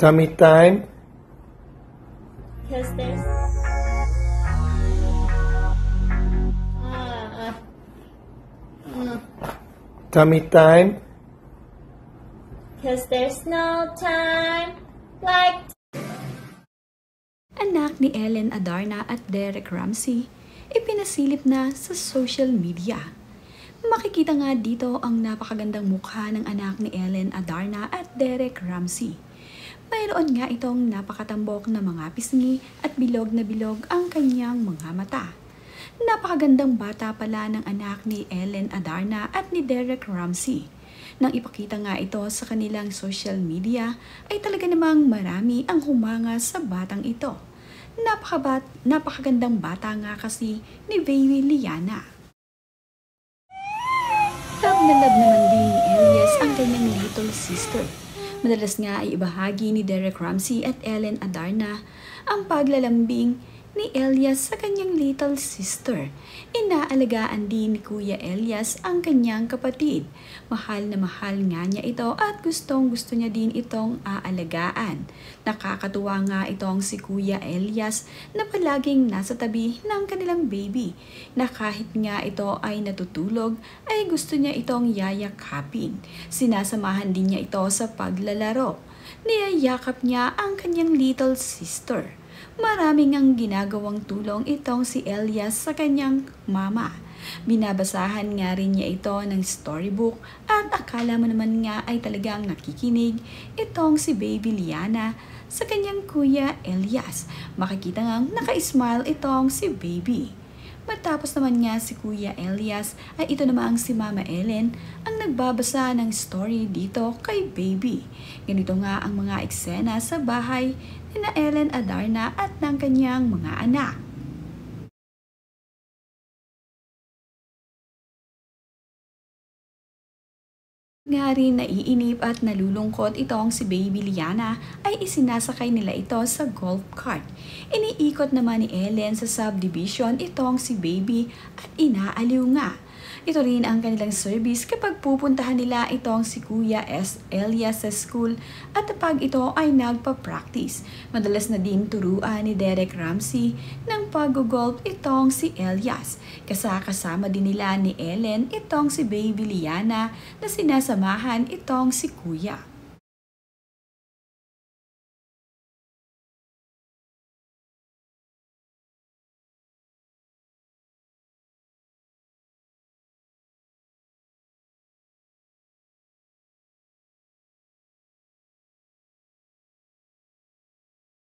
Tummy time. Because there's Tummy time. Because there's no time like Anak ni Ellen Adarna at Derek Ramsey, ipinasilip na sa social media. Makikita nga dito ang napakagandang mukha ng anak ni Ellen Adarna at Derek Ramsey. Mayroon nga itong napakatambok na mga pisngi at bilog na bilog ang kanyang mga mata. Napakagandang bata pala ng anak ni Ellen Adarna at ni Derek Ramsey. Nang ipakita nga ito sa kanilang social media, ay talaga namang marami ang humanga sa batang ito. Napakagandang bata nga kasi ni Baby Liana. Love na love naman din ni Elias ang kanyang little sister. Madalas nga ay ibahagi ni Derek Ramsey at Ellen Adarna ang paglalambing ni Elias sa kanyang little sister. Inaalagaan din ni Kuya Elias ang kanyang kapatid. Mahal na mahal nga niya ito at gustong gusto niya din itong aalagaan. Nakakatuwa nga itong si Kuya Elias na palaging nasa tabi ng kanilang baby, na kahit nga ito ay natutulog ay gusto niya itong yayakapin. Sinasamahan din niya ito sa paglalaro. Niyayakap niya ang kanyang little sister. Maraming ang ginagawang tulong itong si Elias sa kanyang mama. Binabasahan nga rin niya ito ng storybook at akala mo naman nga ay talagang nakikinig itong si Baby Liana sa kanyang Kuya Elias. Makikita ngang naka-smile itong si Baby. Matapos naman nga si Kuya Elias ay ito namang si Mama Ellen ang nagbabasa ng story dito kay Baby. Ganito nga ang mga eksena sa bahay ni na Ellen Adarna at ng kanyang mga anak. Nga rin naiinip at nalulungkot itong si Baby Liana ay isinasakay nila ito sa golf cart. Iniikot naman ni Ellen sa subdivision itong si Baby at inaaliw nga. Ito rin ang kanilang service kapag pupuntahan nila itong si Kuya Elias sa school at kapag ito ay nagpa-practice. Madalas na din turuan ni Derek Ramsey ng pag-golf itong si Elias. Kasama din nila ni Ellen itong si Baby Liana na sinasamahan itong si Kuya.